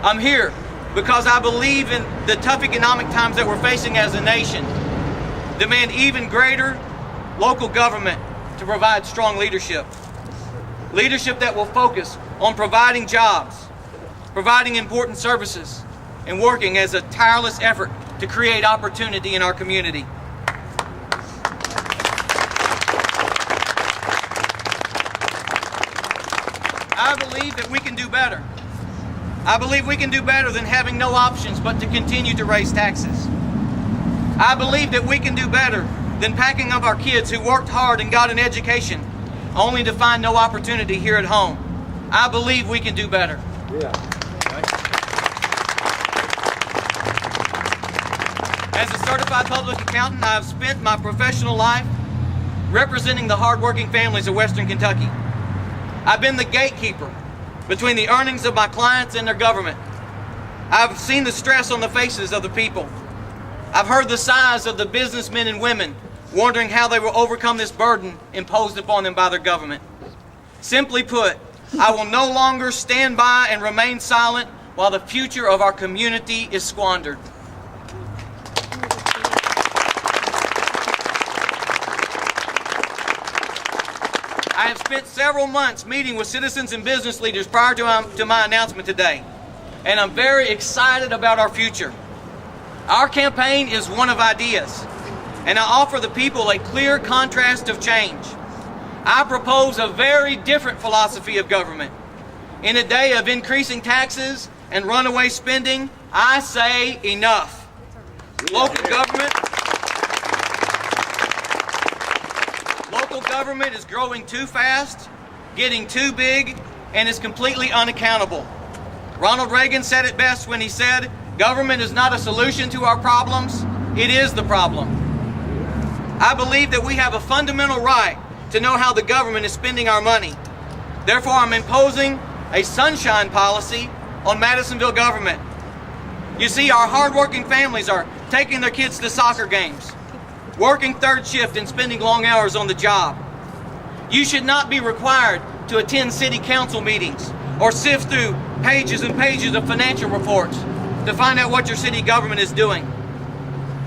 I'm here because I believe in the tough economic times that we're facing as a nation demand even greater local government to provide strong leadership. Leadership that will focus on providing jobs, providing important services, and working as a tireless effort to create opportunity in our community. I believe that we can do better. I believe we can do better than having no options but to continue to raise taxes. I believe that we can do better than packing up our kids who worked hard and got an education only to find no opportunity here at home. I believe we can do better. Yeah. As a certified public accountant, I have spent my professional life representing the hardworking families of Western Kentucky. I've been the gatekeeper between the earnings of my clients and their government. I've seen the stress on the faces of the people. I've heard the sighs of the businessmen and women wondering how they will overcome this burden imposed upon them by their government. Simply put, I will no longer stand by and remain silent while the future of our community is squandered. I have spent several months meeting with citizens and business leaders prior to my announcement today, and I'm very excited about our future. Our campaign is one of ideas, and I offer the people a clear contrast of change. I propose a very different philosophy of government. In a day of increasing taxes and runaway spending, I say enough. Local government is growing too fast, getting too big, and is completely unaccountable. Ronald Reagan said it best when he said, "Government is not a solution to our problems, it is the problem." I believe that we have a fundamental right to know how the government is spending our money. Therefore, I'm imposing a sunshine policy on Madisonville government. You see, our hardworking families are taking their kids to soccer games, working third shift and spending long hours on the job. You should not be required to attend city council meetings or sift through pages and pages of financial reports to find out what your city government is doing.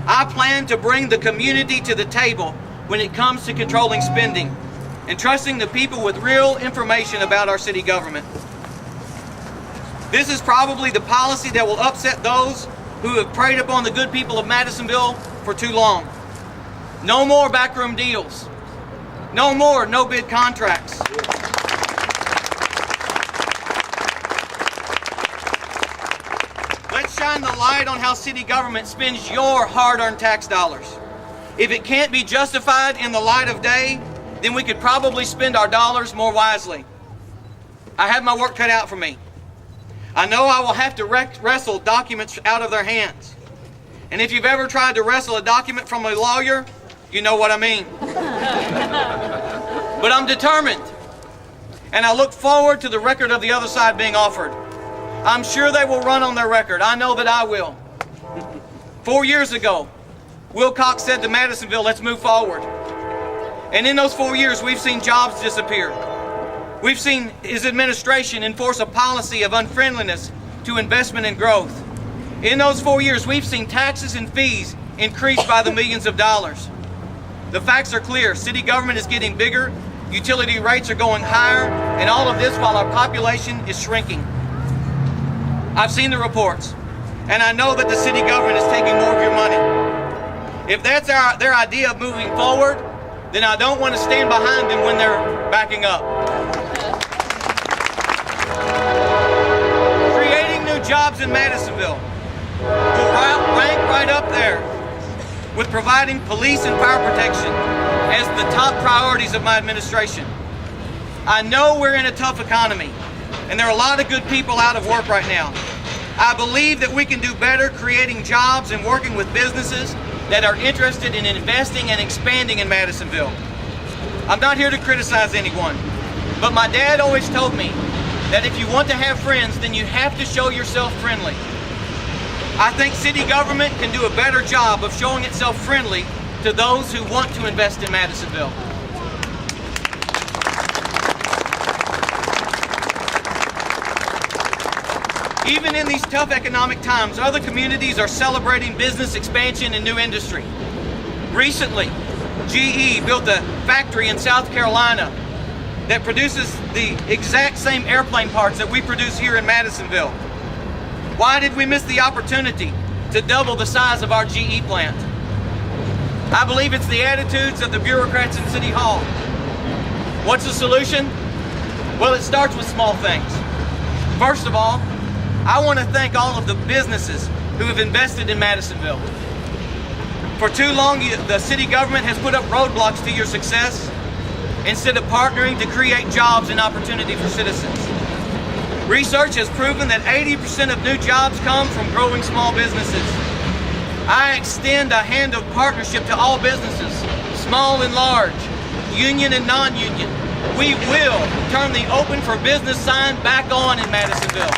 I plan to bring the community to the table when it comes to controlling spending and trusting the people with real information about our city government. This is probably the policy that will upset those who have preyed upon the good people of Madisonville for too long. No more backroom deals. No more no-bid contracts. Let's shine the light on how city government spends your hard-earned tax dollars. If it can't be justified in the light of day, then we could probably spend our dollars more wisely. I have my work cut out for me. I know I will have to wrestle documents out of their hands. And if you've ever tried to wrestle a document from a lawyer, you know what I mean. But I'm determined, and I look forward to the record of the other side being offered. I'm sure they will run on their record. I know that I will. 4 years ago, Wilcox said to Madisonville, "Let's move forward." And in those 4 years, we've seen jobs disappear. We've seen his administration enforce a policy of unfriendliness to investment and growth. In those 4 years, we've seen taxes and fees increase by the millions of dollars. The facts are clear. City government is getting bigger, utility rates are going higher, and all of this while our population is shrinking. I've seen the reports, and I know that the city government is taking more of your money. If that's their idea of moving forward, then I don't want to stand behind them when they're backing up. Creating new jobs in Madisonville will rank right up there with providing police and fire protection as the top priorities of my administration. I know we're in a tough economy, and there are a lot of good people out of work right now. I believe that we can do better creating jobs and working with businesses that are interested in investing and expanding in Madisonville. I'm not here to criticize anyone, but my dad always told me that if you want to have friends, then you have to show yourself friendly. I think city government can do a better job of showing itself friendly to those who want to invest in Madisonville. Even in these tough economic times, other communities are celebrating business expansion and new industry. Recently, GE built a factory in South Carolina that produces the exact same airplane parts that we produce here in Madisonville. Why did we miss the opportunity to double the size of our GE plant? I believe it's the attitudes of the bureaucrats in City Hall. What's the solution? Well, it starts with small things. First of all, I want to thank all of the businesses who have invested in Madisonville. For too long, the city government has put up roadblocks to your success instead of partnering to create jobs and opportunity for citizens. Research has proven that 80% of new jobs come from growing small businesses. I extend a hand of partnership to all businesses, small and large, union and non-union. We will turn the Open for Business sign back on in Madisonville.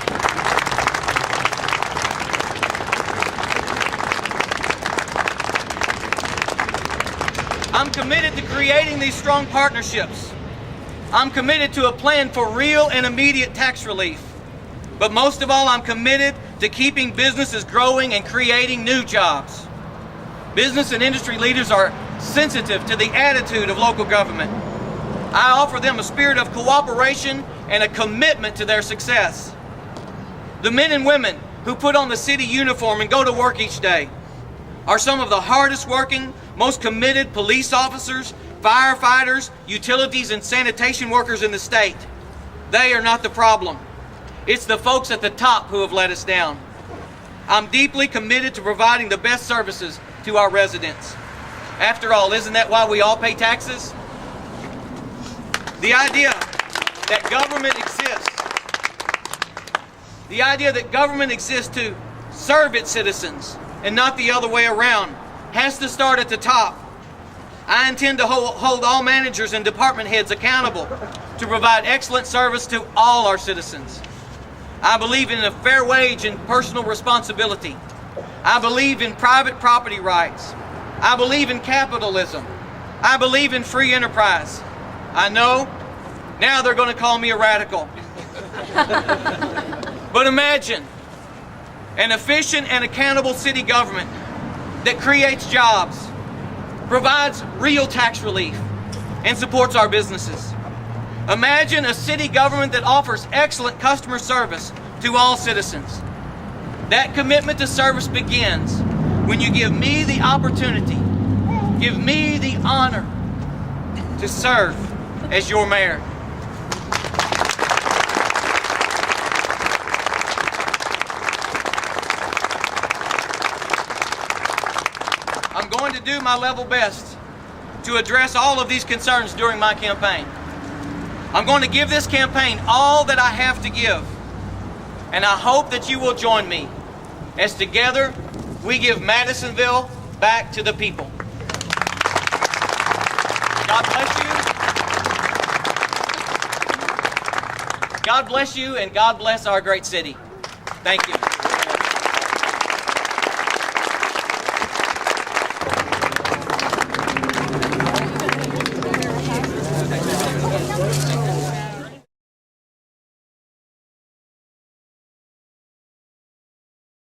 I'm committed to creating these strong partnerships. I'm committed to a plan for real and immediate tax relief. But most of all, I'm committed to keeping businesses growing and creating new jobs. Business and industry leaders are sensitive to the attitude of local government. I offer them a spirit of cooperation and a commitment to their success. The men and women who put on the city uniform and go to work each day are some of the hardest working, most committed police officers, firefighters, utilities, and sanitation workers in the state. They are not the problem. It's the folks at the top who have let us down. I'm deeply committed to providing the best services to our residents. After all, isn't that why we all pay taxes? The idea that government exists to serve its citizens and not the other way around has to start at the top. I intend to hold all managers and department heads accountable to provide excellent service to all our citizens. I believe in a fair wage and personal responsibility. I believe in private property rights. I believe in capitalism. I believe in free enterprise. I know, now they're going to call me a radical. But imagine an efficient and accountable city government that creates jobs, provides real tax relief, and supports our businesses. Imagine a city government that offers excellent customer service to all citizens. That commitment to service begins when you give me the opportunity, give me the honor to serve as your mayor. I'm going to do my level best to address all of these concerns during my campaign. I'm going to give this campaign all that I have to give, and I hope that you will join me as together we give Madisonville back to the people. God bless you. God bless you, and God bless our great city. Thank you.